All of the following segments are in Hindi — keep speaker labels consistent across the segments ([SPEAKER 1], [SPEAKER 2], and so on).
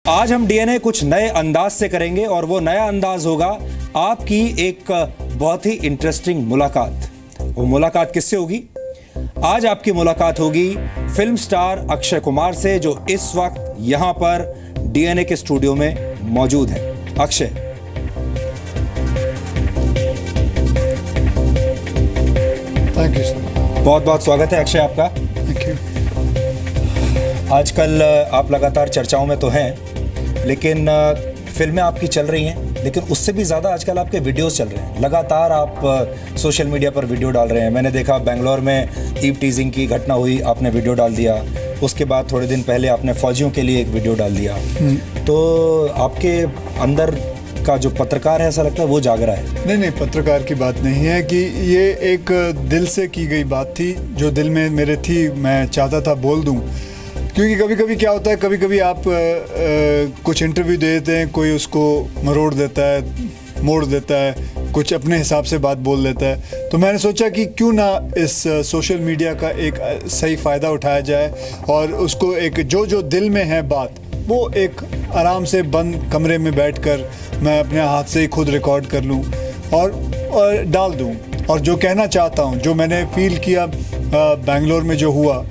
[SPEAKER 1] आज हम डीएनए कुछ नए अंदाज से करेंगे और वो नया अंदाज होगा आपकी एक बहुत ही इंटरेस्टिंग मुलाकात। वो मुलाकात किससे होगी? आज आपकी मुलाकात होगी फिल्म स्टार अक्षय कुमार से, जो इस वक्त यहां पर डीएनए के स्टूडियो में मौजूद हैं। Akshay,
[SPEAKER 2] thank you sir.
[SPEAKER 1] बहुत बहुत स्वागत है अक्षय आपका।
[SPEAKER 2] Thank you.
[SPEAKER 1] आजकल आप लगातार चर्चाओं में तो हैं, लेकिन फिल्में आपकी चल रही हैं, लेकिन उससे भी ज़्यादा आजकल आपके वीडियोस चल रहे हैं। लगातार आप सोशल मीडिया पर वीडियो डाल रहे हैं। मैंने देखा बेंगलोर में ईव टीजिंग की घटना हुई, आपने वीडियो डाल दिया। उसके बाद थोड़े दिन पहले आपने फौजियों के लिए एक वीडियो डाल दिया। तो आपके अंदर का जो पत्रकार है, ऐसा लगता है वो जाग रहा है।
[SPEAKER 2] नहीं, पत्रकार की बात नहीं है कि ये एक दिल से की गई बात थी, जो दिल में मेरे थी, मैं चाहता था बोल दूं। क्योंकि कभी कभी क्या होता है, कभी कभी आप कुछ इंटरव्यू दे देते हैं, कोई उसको मरोड़ देता है, मोड़ देता है, कुछ अपने हिसाब से बात बोल देता है। तो मैंने सोचा कि क्यों ना इस सोशल मीडिया का एक सही फ़ायदा उठाया जाए और उसको एक जो दिल में है बात, वो एक आराम से बंद कमरे में बैठकर मैं अपने हाथ से ही खुद रिकॉर्ड कर लूँ और डाल दूँ। और जो कहना चाहता हूँ, जो मैंने फ़ील किया बेंगलोर में जो हुआ,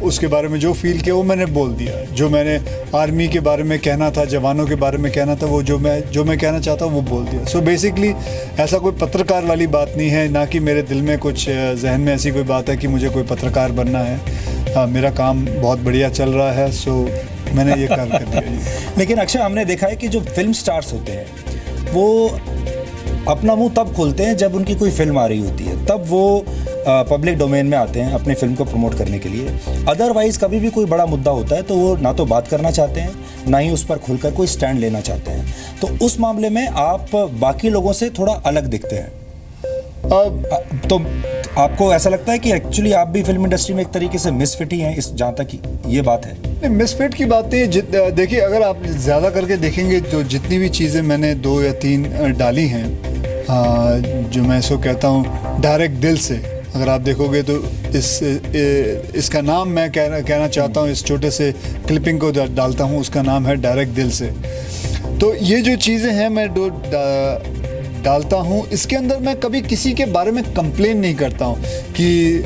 [SPEAKER 2] उसके बारे में जो फ़ील किया वो मैंने बोल दिया। जो मैंने आर्मी के बारे में कहना था, जवानों के बारे में कहना था, वो जो मैं कहना चाहता हूँ वो बोल दिया। सो बेसिकली ऐसा कोई पत्रकार वाली बात नहीं है, ना कि मेरे दिल में कुछ जहन में ऐसी कोई बात है कि मुझे कोई पत्रकार बनना है। मेरा काम बहुत बढ़िया चल रहा है, सो मैंने ये काम कर दिया।
[SPEAKER 1] लेकिन अक्षय, हमने देखा है कि जो फिल्म स्टार्स होते हैं वो अपना मुंह तब खोलते हैं जब उनकी कोई फिल्म आ रही होती है, तब वो पब्लिक डोमेन में आते हैं अपनी फिल्म को प्रमोट करने के लिए। अदरवाइज कभी भी कोई बड़ा मुद्दा होता है तो वो ना तो बात करना चाहते हैं, ना ही उस पर खुलकर कोई स्टैंड लेना चाहते हैं। तो उस मामले में आप बाकी लोगों से थोड़ा अलग दिखते हैं। तो आपको ऐसा लगता है कि एक्चुअली आप भी फिल्म इंडस्ट्री में एक तरीके से मिसफिट ही हैं, इस जहाँ तक ये बात है?
[SPEAKER 2] मिसफिट की बात है। देखिए, अगर आप ज़्यादा करके देखेंगे तो जितनी भी चीज़ें मैंने 2 या 3 डाली हैं, जो मैं इसको कहता हूँ डायरेक्ट दिल से, अगर आप देखोगे तो इसका नाम मैं कहना चाहता हूँ, इस छोटे से क्लिपिंग को डालता हूँ, उसका नाम है डायरेक्ट दिल से। तो ये जो चीज़ें हैं मैं डालता हूँ, इसके अंदर मैं कभी किसी के बारे में कंप्लेन नहीं करता हूँ कि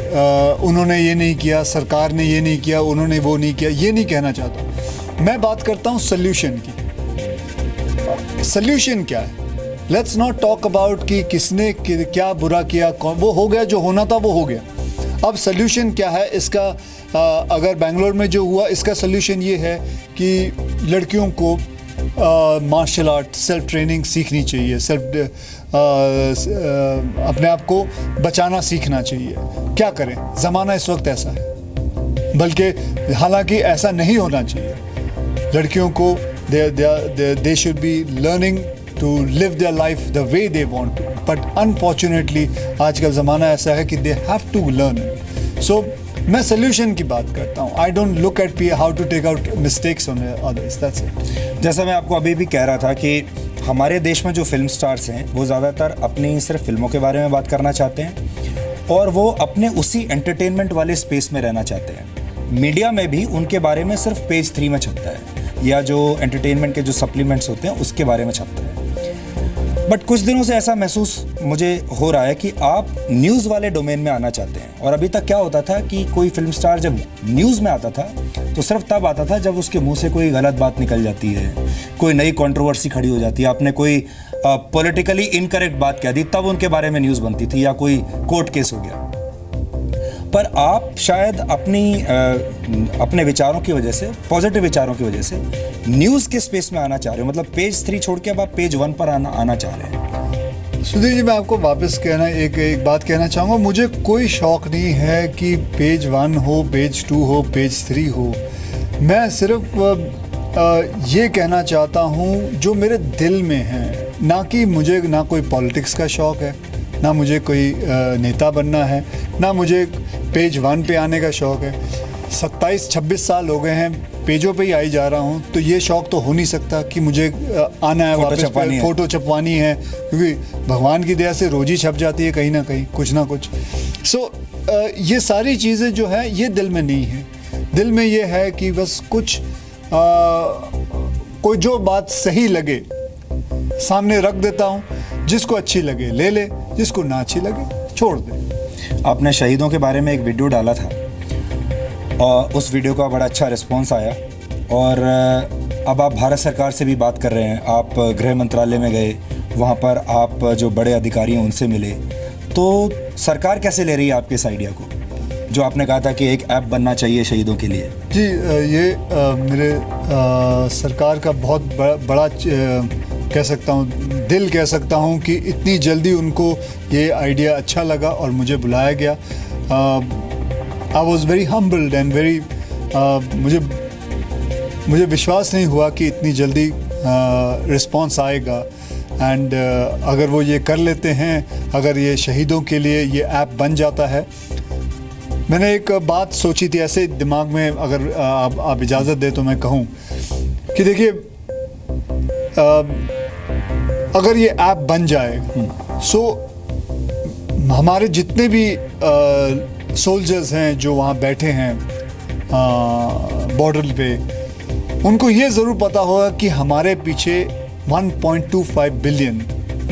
[SPEAKER 2] उन्होंने ये नहीं किया, सरकार ने ये नहीं किया, उन्होंने वो नहीं किया, ये नहीं कहना चाहता। मैं बात करता हूँ सल्यूशन की। सल्यूशन क्या है? लेट्स नॉट टॉक अबाउट कि किसने क्या बुरा किया, कौन, वो हो गया, जो होना था वो हो गया। अब सल्यूशन क्या है इसका? अगर बेंगलोर में जो हुआ, इसका सल्यूशन ये है कि लड़कियों को मार्शल आर्ट, सेल्फ ट्रेनिंग सीखनी चाहिए, अपने आप को बचाना सीखना चाहिए। क्या करें, ज़माना इस वक्त ऐसा है, बल्कि हालांकि ऐसा नहीं होना चाहिए। लड़कियों को they should be learning to live their life the way they want to, but unfortunately आजकल ज़माना ऐसा है कि they have to learn it. So मैं solution की बात करता हूँ। I don't look at how to take out mistakes on others. That's it.
[SPEAKER 1] जैसा मैं आपको अभी भी कह रहा था कि हमारे देश में जो फिल्म स्टार्स हैं वो ज़्यादातर अपनी सिर्फ फिल्मों के बारे में बात करना चाहते हैं और वो अपने उसी एंटरटेनमेंट वाले स्पेस में रहना चाहते हैं। मीडिया में भी उनके बारे में सिर्फ पेज 3 में छपता है, या जो एंटरटेनमेंट के जो सप्लीमेंट्स होते हैं उसके बारे में छपता है। बट कुछ दिनों से ऐसा महसूस मुझे हो रहा है कि आप न्यूज़ वाले डोमेन में आना चाहते हैं। और अभी तक क्या होता था कि कोई फिल्म स्टार जब न्यूज़ में आता था तो सिर्फ तब आता था जब उसके मुंह से कोई गलत बात निकल जाती है, कोई नई कंट्रोवर्सी खड़ी हो जाती है, आपने कोई पॉलिटिकली इनकरेक्ट बात कह दी, तब उनके बारे में न्यूज़ बनती थी, या कोई कोर्ट केस हो गया। पर आप शायद अपने विचारों की वजह से, पॉजिटिव विचारों की वजह से न्यूज़ के स्पेस में आना चाह रहे हो। मतलब पेज 3 छोड़ के अब आप पेज 1 पर आना चाह रहे हैं।
[SPEAKER 2] सुधीर जी, मैं आपको वापस एक बात कहना चाहूँगा। मुझे कोई शौक़ नहीं है कि पेज 1 हो, पेज 2 हो, पेज 3 हो। मैं सिर्फ ये कहना चाहता हूँ जो मेरे दिल में है, ना कि मुझे ना कोई पॉलिटिक्स का शौक़ है, ना मुझे कोई नेता बनना है, ना मुझे पेज 1 पे आने का शौक़ है। 27-26 साल हो गए हैं, पेजों पे ही आई जा रहा हूँ, तो ये शौक़ तो हो नहीं सकता कि मुझे आना है, वापस फ़ोटो छपवानी है, क्योंकि भगवान की दया से रोज़ ही छप जाती है कहीं ना कहीं, कुछ ना कुछ। सो ये सारी चीज़ें जो है ये दिल में नहीं है। दिल में ये है कि बस कुछ कोई जो बात सही लगे सामने रख देता हूँ, जिसको अच्छी लगे ले ले, जिसको ना अच्छी लगे छोड़ दे।
[SPEAKER 1] आपने शहीदों के बारे में एक वीडियो डाला था और उस वीडियो का बड़ा अच्छा रिस्पॉन्स आया, और अब आप भारत सरकार से भी बात कर रहे हैं। आप गृह मंत्रालय में गए, वहाँ पर आप जो बड़े अधिकारी हैं उनसे मिले, तो सरकार कैसे ले रही है आपके इस आइडिया को, जो आपने कहा था कि एक ऐप बनना चाहिए शहीदों के लिए?
[SPEAKER 2] जी, ये मेरे सरकार का बहुत बड़ा कह सकता हूँ, दिल कह सकता हूँ कि इतनी जल्दी उनको ये आइडिया अच्छा लगा और मुझे बुलाया गया। I was very humbled and very, मुझे विश्वास नहीं हुआ कि इतनी जल्दी रिस्पॉन्स आएगा। एंड अगर वो ये कर लेते हैं, अगर ये शहीदों के लिए ये ऐप बन जाता है। मैंने एक बात सोची थी ऐसे दिमाग में, अगर आप इजाज़त दें तो मैं कहूँ कि देखिए, अगर ये ऐप बन जाए सो हमारे जितने भी सोल्जर्स हैं जो वहाँ बैठे हैं बॉर्डर पे, उनको ये ज़रूर पता होगा कि हमारे पीछे 1.25 बिलियन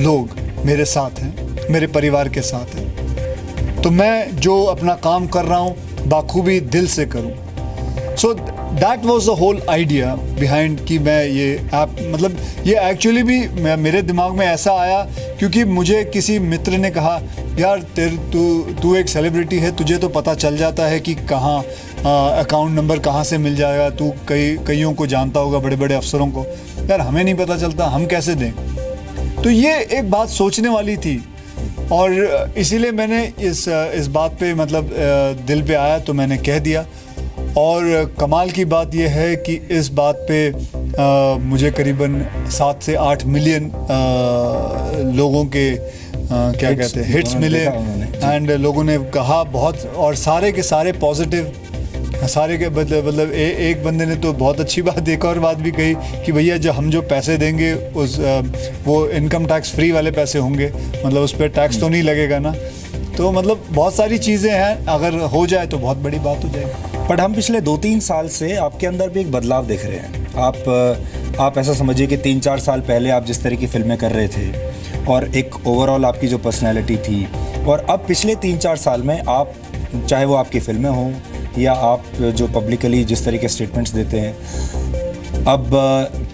[SPEAKER 2] लोग मेरे साथ हैं, मेरे परिवार के साथ हैं। तो मैं जो अपना काम कर रहा हूँ बाखूबी दिल से करूँ। So that was the whole idea behind कि मैं ये ऐप, मतलब ये एक्चुअली भी मेरे दिमाग में ऐसा आया क्योंकि मुझे किसी मित्र ने कहा, यार तू एक सेलिब्रिटी है, तुझे तो पता चल जाता है कि कहाँ अकाउंट नंबर कहाँ से मिल जाएगा, तू कईयों को जानता होगा, बड़े बड़े अफसरों को, यार हमें नहीं पता चलता, हम कैसे दें? तो ये एक बात सोचने वाली थी और इसीलिए मैंने इस बात पे, मतलब दिल पे आया तो मैंने कह दिया। और कमाल की बात यह है कि इस बात पे मुझे करीबन 7 से 8 मिलियन लोगों के क्या कहते हैं हिट्स मिले, एंड लोगों ने कहा बहुत, और सारे के सारे पॉजिटिव, सारे के मतलब एक बंदे ने तो बहुत अच्छी बात, एक और बात भी कही कि भैया जो हम जो पैसे देंगे उस वो इनकम टैक्स फ्री वाले पैसे होंगे, मतलब उस पर टैक्स तो नहीं लगेगा ना। तो मतलब बहुत सारी चीज़ें हैं, अगर हो जाए तो बहुत बड़ी बात हो जाएगी।
[SPEAKER 1] बट हम पिछले 2-3 साल से आपके अंदर भी एक बदलाव देख रहे हैं। आप ऐसा समझिए कि 3-4 साल पहले आप जिस तरह की फिल्में कर रहे थे और एक ओवरऑल आपकी जो पर्सनैलिटी थी, और अब पिछले 3-4 साल में आप, चाहे वो आपकी फिल्में हों या आप जो पब्लिकली जिस तरह के स्टेटमेंट्स देते हैं, अब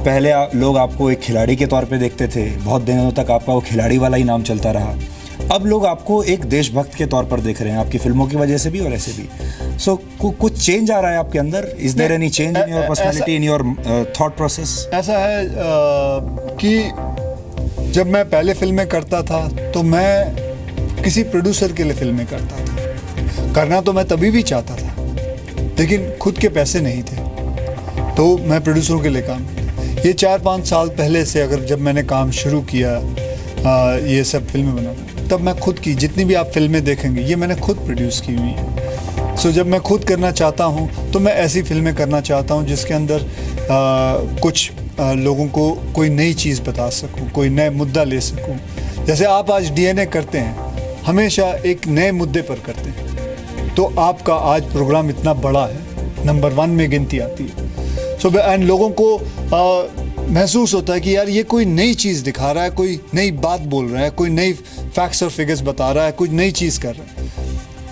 [SPEAKER 1] पहले लोग आपको एक खिलाड़ी के तौर पे देखते थे, बहुत दिनों तक आपका वो खिलाड़ी वाला ही नाम चलता रहा। अब लोग आपको एक देशभक्त के तौर पर देख रहे हैं, आपकी फिल्मों की वजह से भी और ऐसे भी। सो कुछ चेंज आ रहा है आपके अंदर? Is there any change in your personality, in your thought process? ऐसा
[SPEAKER 2] है कि जब मैं पहले फिल्में करता था तो मैं किसी प्रोड्यूसर के लिए फिल्में करता था, करना तो मैं तभी भी चाहता था, लेकिन खुद के पैसे नहीं थे तो मैं प्रोड्यूसरों के लिए काम किया। ये 4-5 साल पहले से अगर जब मैंने काम शुरू किया ये सब फिल्में बनाना, तब मैं खुद की जितनी भी आप फिल्में देखेंगे ये मैंने खुद प्रोड्यूस की हुई है। सो जब मैं खुद करना चाहता हूँ तो मैं ऐसी फिल्में करना चाहता हूँ जिसके अंदर कुछ लोगों को कोई नई चीज़ बता सकूँ, कोई नए मुद्दा ले सकूँ। जैसे आप आज DNA करते हैं, हमेशा एक नए मुद्दे पर करते हैं, तो आपका आज प्रोग्राम इतना बड़ा है, नंबर 1 में गिनती आती है। सो एंड लोगों को महसूस होता है कि यार ये कोई नई चीज़ दिखा रहा है, कोई नई बात बोल रहा है, कोई नई फैक्ट्स और फिगर्स बता रहा है, कुछ नई चीज़ कर रहा है।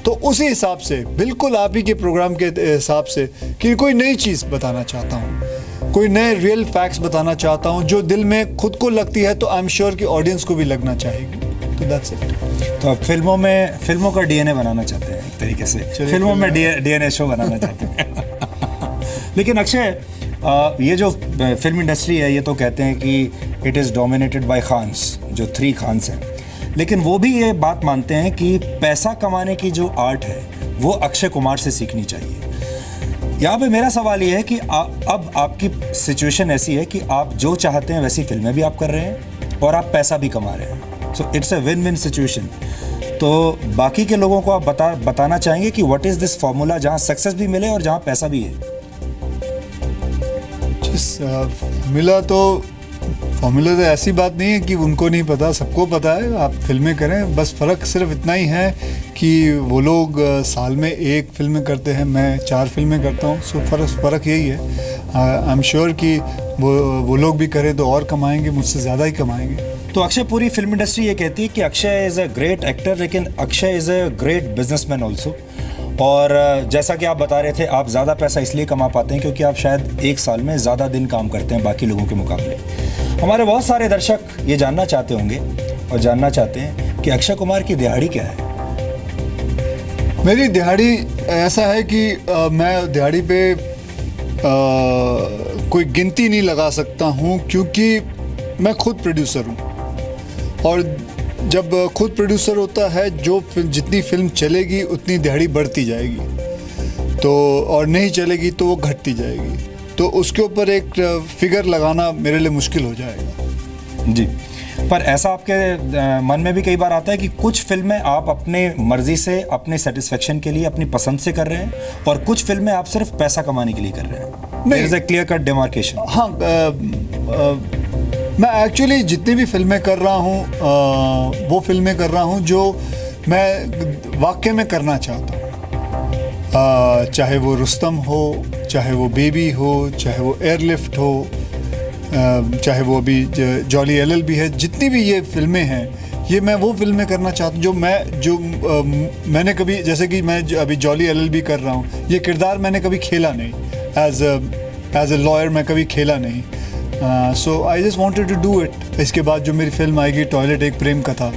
[SPEAKER 2] तो उसी हिसाब से, बिल्कुल आप ही के प्रोग्राम के हिसाब से, कि कोई नई चीज़ बताना चाहता हूँ, कोई नए रियल फैक्ट्स बताना चाहता हूँ जो दिल में खुद को लगती है, तो आई एम श्योर कि ऑडियंस को भी लगना चाहेगी। तो दैट्स इट।
[SPEAKER 1] तो आप फिल्मों का DNA बनाना चाहते हैं एक तरीके से, फिल्मों में DNA शो बनाना चाहते हैं। लेकिन अक्षय, ये जो फिल्म इंडस्ट्री है, ये तो कहते हैं कि it is dominated by Khans, जो 3 खान्स हैं, लेकिन वो भी ये बात मानते हैं कि पैसा कमाने की जो आर्ट है वो अक्षय कुमार से सीखनी चाहिए। यहाँ पे मेरा सवाल ये है कि अब आपकी सिचुएशन ऐसी है कि आप जो चाहते हैं वैसी फिल्में भी आप कर रहे हैं और आप पैसा भी कमा रहे हैं। So it's a win win situation. तो बाकी के लोगों को आप बताना चाहेंगे कि व्हाट इज़ दिस फार्मूला जहाँ सक्सेस भी मिले और जहाँ पैसा भी है?
[SPEAKER 2] मिला तो फॉर्मूला तो ऐसी बात नहीं है कि उनको नहीं पता, सबको पता है। आप फिल्में करें, बस फ़र्क सिर्फ इतना ही है कि वो लोग साल में एक फिल्म करते हैं, मैं 4 फिल्में करता हूँ। सो फ़र्क यही है। आई एम श्योर कि वो लोग भी करें तो और कमाएंगे, मुझसे ज़्यादा ही कमाएंगे।
[SPEAKER 1] तो अक्षय, पूरी फिल्म इंडस्ट्री ये कहती है कि Akshay is a great actor, लेकिन Akshay is a great businessman also. और जैसा कि आप बता रहे थे, आप ज़्यादा पैसा इसलिए कमा पाते हैं क्योंकि आप शायद एक साल में ज़्यादा दिन काम करते हैं बाकी लोगों के मुकाबले। हमारे बहुत सारे दर्शक ये जानना चाहते होंगे और जानना चाहते हैं कि अक्षय कुमार की दिहाड़ी क्या है।
[SPEAKER 2] मेरी दिहाड़ी ऐसा है कि मैं दिहाड़ी पे कोई गिनती नहीं लगा सकता हूँ, क्योंकि मैं खुद प्रोड्यूसर हूँ। और जब खुद प्रोड्यूसर होता है, जितनी फिल्म चलेगी उतनी दिहाड़ी बढ़ती जाएगी, तो और नहीं चलेगी तो वो घटती जाएगी। तो उसके ऊपर एक फिगर लगाना मेरे लिए मुश्किल हो जाएगा।
[SPEAKER 1] जी, पर ऐसा आपके मन में भी कई बार आता है कि कुछ फिल्में आप अपने मर्जी से, अपने सेटिस्फेक्शन के लिए, अपनी पसंद से कर रहे हैं, और कुछ फिल्में आप सिर्फ पैसा कमाने के लिए कर रहे हैं। There is a clear cut demarcation.
[SPEAKER 2] हाँ, मैं एक्चुअली जितनी भी फिल्में कर रहा हूँ वो फिल्में कर रहा हूँ जो मैं वाकई में करना चाहता हूँ। चाहे वो रुस्तम हो, चाहे वो बेबी हो, चाहे वो एयरलिफ्ट हो, चाहे वो अभी जॉली LLB है, जितनी भी ये फिल्में हैं, ये मैं वो फिल्में करना चाहता हूँ जो मैंने कभी, जैसे कि मैं अभी जॉली LLB कर रहा हूँ, ये किरदार मैंने कभी खेला नहीं। एज अ लॉयर मैं कभी खेला नहीं। So I just wanted to do it. इसके बाद जो मेरी फिल्म आएगी टॉयलेट एक प्रेम कथा,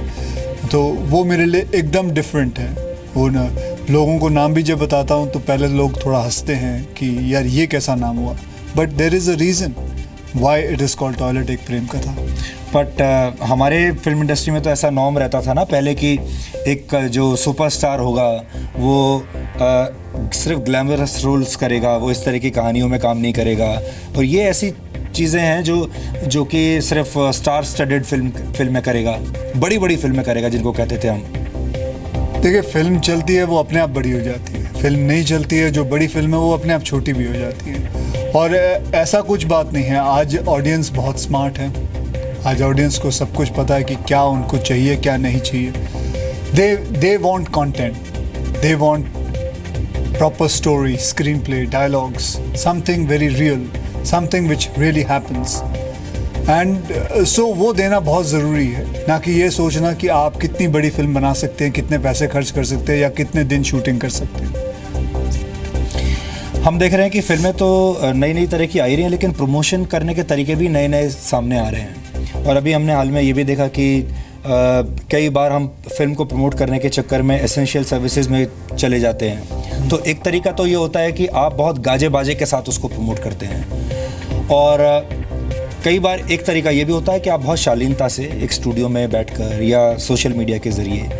[SPEAKER 2] तो वो मेरे लिए एकदम डिफरेंट है। वो ना, लोगों को नाम भी जब बताता हूँ तो पहले लोग थोड़ा हंसते हैं कि यार ये कैसा नाम हुआ, but there is a reason why it is called toilet Ek Prem कथा।
[SPEAKER 1] बट हमारे फिल्म इंडस्ट्री में तो ऐसा नॉर्म रहता था ना पहले कि एक जो सुपरस्टार होगा वो सिर्फ ग्लैमरस रोल्स करेगा, वो इस तरह की कहानियों में काम नहीं करेगा। और ये ऐसी चीज़ें हैं जो कि सिर्फ स्टार स्टडेड फिल्में करेगा, बड़ी बड़ी फिल्में करेगा, जिनको कहते थे हम।
[SPEAKER 2] देखिए, फिल्म चलती है वो अपने आप बड़ी हो जाती है, फिल्म नहीं चलती है, जो बड़ी फिल्म है वो अपने आप छोटी भी हो जाती है। और ऐसा कुछ बात नहीं है। आज ऑडियंस बहुत स्मार्ट है। आज ऑडियंस को सब कुछ पता है कि क्या उनको चाहिए, क्या नहीं चाहिए। They want content, they want proper story, screen play, dialogues, something very real, something which really happens. And so वो देना बहुत ज़रूरी है, ना कि ये सोचना कि आप कितनी बड़ी फिल्म बना सकते हैं, कितने पैसे खर्च कर सकते हैं या कितने दिन शूटिंग कर सकते हैं।
[SPEAKER 1] हम देख रहे हैं कि फिल्में तो नई नई तरह की आ रही हैं, लेकिन प्रमोशन करने के तरीके भी नए नए सामने आ रहे हैं। और अभी हमने हाल में ये भी देखा कि कई बार हम फिल्म को प्रमोट करने के चक्कर में एसेंशियल सर्विसेज में चले जाते हैं। तो एक तरीका तो ये होता है कि आप बहुत गाजे बाजे के साथ उसको प्रमोट करते हैं, और कई बार एक तरीका ये भी होता है कि आप बहुत शालीनता से एक स्टूडियो में बैठकर या सोशल मीडिया के ज़रिए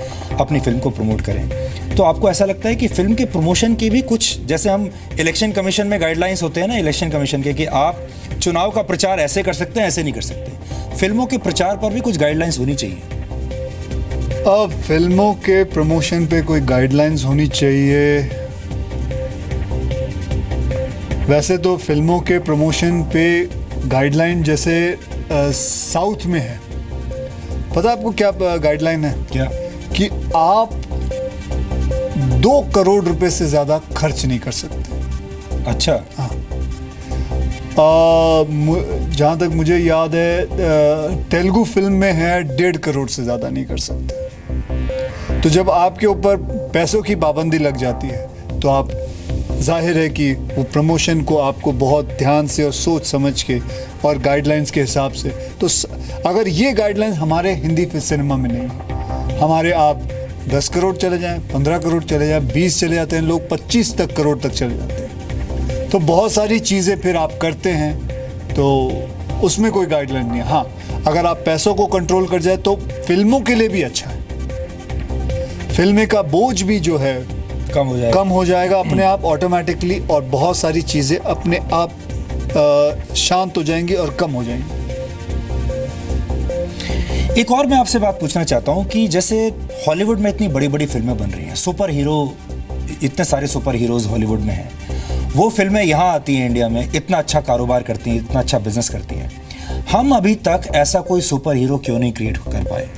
[SPEAKER 1] अपनी फिल्म को प्रमोट करें। तो आपको ऐसा लगता है कि फिल्म के प्रमोशन की भी कुछ, जैसे हम इलेक्शन कमीशन में गाइडलाइंस होते हैं ना इलेक्शन कमीशन के, कि आप चुनाव का प्रचार ऐसे कर सकते हैं, ऐसे नहीं कर सकते, फिल्मों के प्रचार पर भी कुछ गाइडलाइंस होनी चाहिए।
[SPEAKER 2] अब फिल्मों के प्रमोशन पे कोई गाइडलाइंस होनी चाहिए। वैसे तो फिल्मों के प्रमोशन पे गाइडलाइन जैसे साउथ में है। पता आपको क्या गाइडलाइन है?
[SPEAKER 1] क्या?
[SPEAKER 2] कि आप 2 करोड़ रुपए से ज़्यादा खर्च नहीं कर सकते।
[SPEAKER 1] अच्छा।
[SPEAKER 2] हाँ, जहाँ तक मुझे याद है तेलुगु फिल्म में है 1.5 करोड़ से ज़्यादा नहीं कर सकते। तो जब आपके ऊपर पैसों की पाबंदी लग जाती है तो आप, जाहिर है कि वो प्रमोशन को आपको बहुत ध्यान से और सोच समझ के और गाइडलाइंस के हिसाब से, तो अगर ये गाइडलाइंस हमारे हिंदी सिनेमा में नहीं है, हमारे आप 10 करोड़ चले जाएं, 15 करोड़ चले जाएं, 20 चले जाते हैं लोग, 25 तक करोड़ तक चले जाते हैं। तो बहुत सारी चीज़ें फिर आप करते हैं, तो उसमें कोई गाइडलाइन नहीं है। हाँ, अगर आप पैसों को कंट्रोल कर जाए तो फिल्मों के लिए भी अच्छा है। फिल्में का बोझ भी जो है कम हो जाएगा अपने आप ऑटोमेटिकली, और बहुत सारी चीज़ें अपने आप शांत हो जाएंगी और कम हो जाएंगी।
[SPEAKER 1] एक और मैं आपसे बात पूछना चाहता हूँ कि जैसे हॉलीवुड में इतनी बड़ी बड़ी फिल्में बन रही हैं, सुपर हीरो, इतने सारे सुपर हीरोज़ हॉलीवुड में हैं, वो फिल्में यहाँ आती हैं इंडिया में, इतना अच्छा कारोबार करती हैं, इतना अच्छा बिजनेस करती हैं, हम अभी तक ऐसा कोई सुपर हीरो क्यों नहीं क्रिएट कर पाए?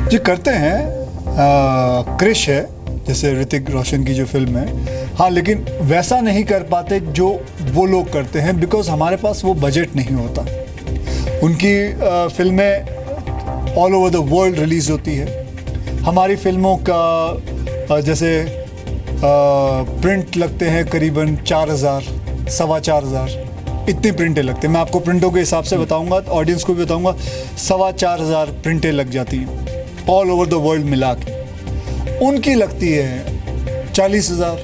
[SPEAKER 2] जी करते हैं। क्रिश है, जैसे ऋतिक रोशन की जो फिल्म है, हाँ, लेकिन वैसा नहीं कर पाते जो वो लोग करते हैं, बिकॉज हमारे पास वो बजट नहीं होता। उनकी फिल्में all over the world release होती है, हमारी फिल्मों का जैसे प्रिंट लगते हैं करीबन 4,000, 4,500 इतनी प्रिंटें लगते हैं। मैं आपको प्रिंटों के हिसाब से बताऊंगा, ऑडियंस को भी बताऊंगा, 4,500 प्रिंटें लग जाती हैं ऑल ओवर द वर्ल्ड मिला के। उनकी लगती है 40,000,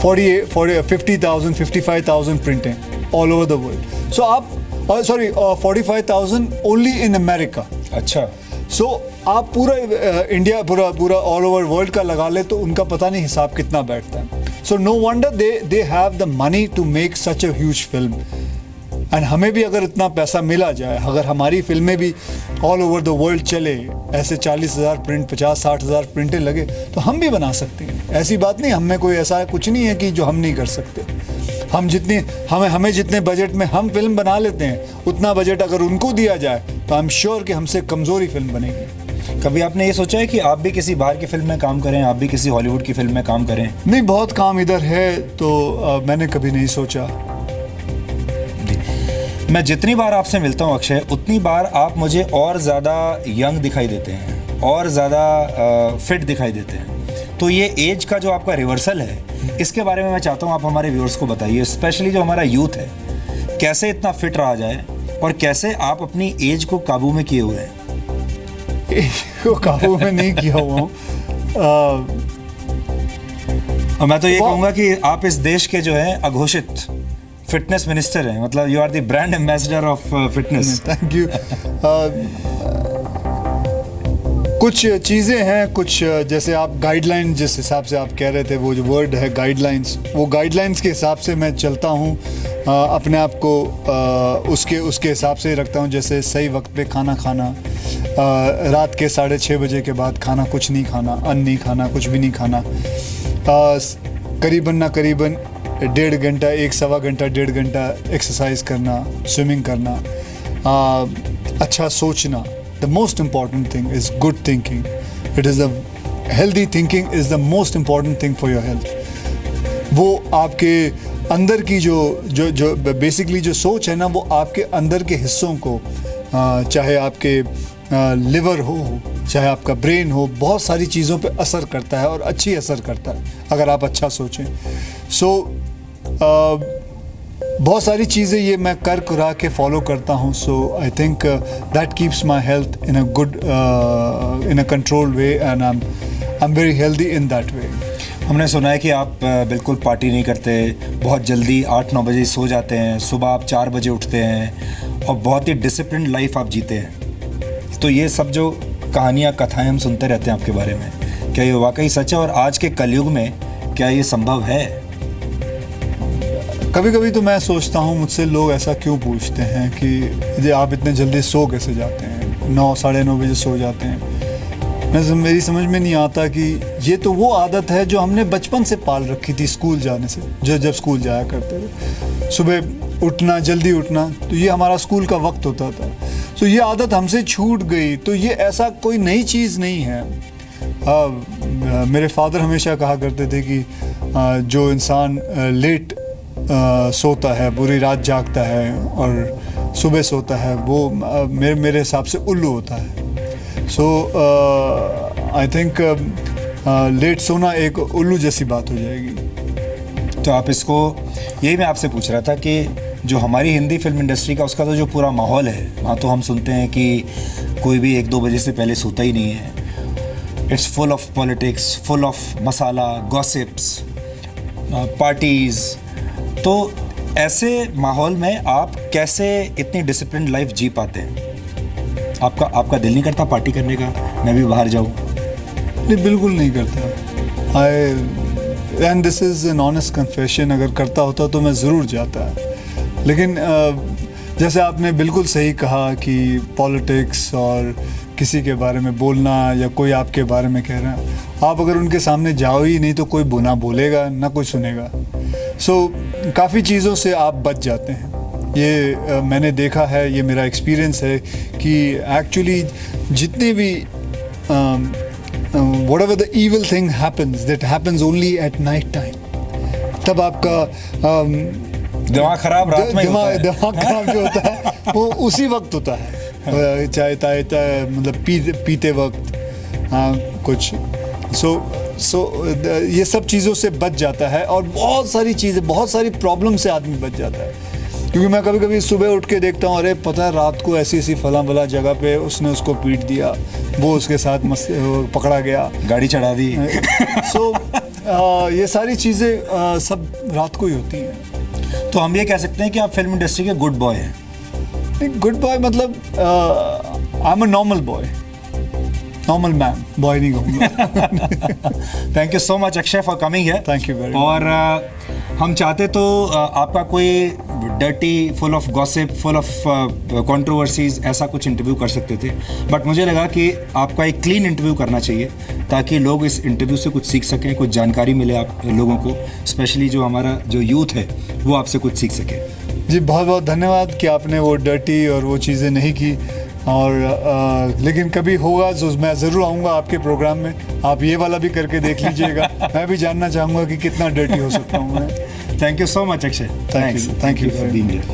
[SPEAKER 2] 50,000, 55,000 प्रिंटें ऑल ओवर द वर्ल्ड। सो आप 45,000 ओनली इन अमेरिका।
[SPEAKER 1] अच्छा।
[SPEAKER 2] सो आप पूरा इंडिया पूरा ऑल ओवर वर्ल्ड का लगा ले तो उनका पता नहीं हिसाब कितना बैठता है। So no wonder they have the money to make such a huge film. And हमें भी अगर इतना पैसा मिला जाए, अगर हमारी फिल्में भी ऑल ओवर द वर्ल्ड चले, ऐसे 40,000 प्रिंट, 50-60,000 प्रिंटें लगे, तो हम भी बना सकते हैं। ऐसी बात नहीं, हमें कोई ऐसा कुछ नहीं है कि जो हम नहीं कर सकते। हमें जितने बजट में हम फिल्म बना लेते हैं, उतना बजट अगर उनको दिया जाए तो आई एम श्योर कि हमसे कमज़ोरी फिल्म बनेगी।
[SPEAKER 1] कभी आपने ये सोचा है कि आप भी किसी बाहर की फिल्म में काम करें, आप भी किसी हॉलीवुड की फिल्म में काम करें?
[SPEAKER 2] नहीं, बहुत काम इधर है, तो मैंने कभी नहीं सोचा।
[SPEAKER 1] मैं जितनी बार आपसे मिलता हूँ अक्षय, उतनी बार आप मुझे और ज़्यादा यंग दिखाई देते हैं, और ज़्यादा फिट दिखाई देते हैं। तो ये एज का जो आपका रिवर्सल है, इसके बारे में मैं चाहता हूँ आप हमारे व्यूअर्स को बताइए, स्पेशली जो हमारा यूथ है, कैसे इतना फिट रहा जाए और कैसे आप अपनी एज को काबू में किए हुए हैं?
[SPEAKER 2] को काबू में नहीं किया हुआ हूँ।
[SPEAKER 1] और मैं तो ये कहूँगा कि आप इस देश के जो है अघोषित फिटनेस मिनिस्टर हैं, मतलब you are the brand ambassador of fitness.
[SPEAKER 2] Thank you. कुछ चीज़ें हैं, कुछ जैसे आप गाइडलाइन, जिस हिसाब से आप कह रहे थे, वो जो वर्ड है गाइडलाइंस, वो गाइडलाइंस के हिसाब से मैं चलता हूँ। अपने आप को उसके हिसाब से रखता हूँ, जैसे सही वक्त पे खाना खाना, रात के 6:30 बजे के बाद खाना कुछ नहीं खाना, अन्न नहीं खाना, कुछ भी नहीं खाना, करीबन 1.5 घंटा, 1-1.25 घंटा एक्सरसाइज करना, स्विमिंग करना, अच्छा सोचना। The most important thing is good thinking. It is a healthy thinking is the most important thing for your health. वो आपके अंदर की जो बेसिकली जो सोच है ना, वो आपके अंदर के हिस्सों को, चाहे आपके लिवर हो, चाहे आपका ब्रेन हो, बहुत सारी चीज़ों पे असर करता है, और अच्छी असर करता है अगर आप अच्छा सोचें। बहुत सारी चीज़ें ये मैं कर कुरा के फॉलो करता हूँ। So I think that keeps my health in a good, in a controlled way, and I am very healthy in that way.
[SPEAKER 1] हमने सुना है कि आप बिल्कुल पार्टी नहीं करते, बहुत जल्दी 8-9 बजे सो जाते हैं, सुबह आप 4 बजे उठते हैं, और बहुत ही डिसिप्लिन लाइफ आप जीते हैं। तो ये सब जो कहानियाँ, कथाएँ हम सुनते रहते हैं आपके बारे में, क्या ये वाकई सच है? और आज के कलयुग में क्या ये संभव है?
[SPEAKER 2] कभी कभी तो मैं सोचता हूँ, मुझसे लोग ऐसा क्यों पूछते हैं कि आप इतने जल्दी सो कैसे जाते हैं, 9-9:30 बजे सो जाते हैं। मेरी समझ में नहीं आता कि ये तो वो आदत है जो हमने बचपन से पाल रखी थी, स्कूल जाने से, जब स्कूल जाया करते थे, सुबह उठना, जल्दी उठना, तो ये हमारा स्कूल का वक्त होता था। तो ये आदत हमसे छूट गई, तो ये ऐसा कोई नई चीज़ नहीं है। मेरे फादर हमेशा कहा करते थे कि जो इंसान लेट सोता है, पूरी रात जागता है और सुबह सोता है, वो मेरे हिसाब से उल्लू होता है। सो आई थिंक लेट सोना एक उल्लू जैसी बात हो जाएगी।
[SPEAKER 1] तो आप इसको, यही मैं आपसे पूछ रहा था कि जो हमारी हिंदी फिल्म इंडस्ट्री का, उसका तो जो पूरा माहौल है, वहाँ तो हम सुनते हैं कि कोई भी 1-2 बजे से पहले सोता ही नहीं है। It's full of politics, full of masala, gossips, parties. तो ऐसे माहौल में आप कैसे इतनी डिसिप्लिन लाइफ जी पाते हैं? आपका दिल नहीं करता पार्टी करने का, मैं भी बाहर जाऊँ?
[SPEAKER 2] नहीं, बिल्कुल नहीं करता। And this is an honest confession, अगर करता होता तो मैं ज़रूर जाता। लेकिन जैसे आपने बिल्कुल सही कहा कि पॉलिटिक्स और किसी के बारे में बोलना, या कोई आपके बारे में कह रहा है, आप अगर उनके सामने जाओ ही नहीं तो कोई बुना बोलेगा ना, कोई सुनेगा। सो काफ़ी चीज़ों से आप बच जाते हैं। ये मैंने देखा है, ये मेरा एक्सपीरियंस है कि एक्चुअली जितने भी whatever the evil thing happens, that happens only at night time. तब आपका
[SPEAKER 1] दिमाग खराब रात में ही होता है।
[SPEAKER 2] दिमाग खराब जो होता है वो उसी वक्त होता है, चाहे मतलब पीते वक्त, हाँ कुछ सो ये सब चीज़ों से बच जाता है, और बहुत सारी चीज़ें, बहुत सारी प्रॉब्लम से आदमी बच जाता है। क्योंकि मैं कभी कभी सुबह उठ के देखता हूँ, अरे पता है रात को ऐसी ऐसी फला जगह पे उसने उसको पीट दिया, वो उसके साथ पकड़ा गया,
[SPEAKER 1] गाड़ी चढ़ा दी।
[SPEAKER 2] सो ये सारी चीज़ें सब रात को ही होती हैं।
[SPEAKER 1] तो हम ये कह सकते हैं कि आप फिल्म इंडस्ट्री के गुड बॉय हैं।
[SPEAKER 2] गुड बॉय मतलब I am a normal boy, normal man, boy नहीं कहूँगा।
[SPEAKER 1] Thank you so much Akshay for coming here.
[SPEAKER 2] Thank you very much.
[SPEAKER 1] और हम चाहते तो आपका कोई dirty, full of gossip, full of controversies ऐसा कुछ इंटरव्यू कर सकते थे, बट मुझे लगा कि आपका एक क्लीन इंटरव्यू करना चाहिए ताकि लोग इस इंटरव्यू से कुछ सीख सकें, कुछ जानकारी मिले आप लोगों को, स्पेशली जो हमारा जो यूथ है वो आपसे कुछ सीख सके।
[SPEAKER 2] जी बहुत बहुत धन्यवाद कि आपने वो डर्टी और वो चीज़ें नहीं की, और लेकिन कभी होगा तो मैं ज़रूर आऊँगा आपके प्रोग्राम में, आप ये वाला भी करके देख लीजिएगा। मैं भी जानना चाहूँगा कि कितना डर्टी हो सकता हूँ मैं।
[SPEAKER 1] Thank you so much Akshay.
[SPEAKER 2] Thank you.
[SPEAKER 1] Thank you for being here.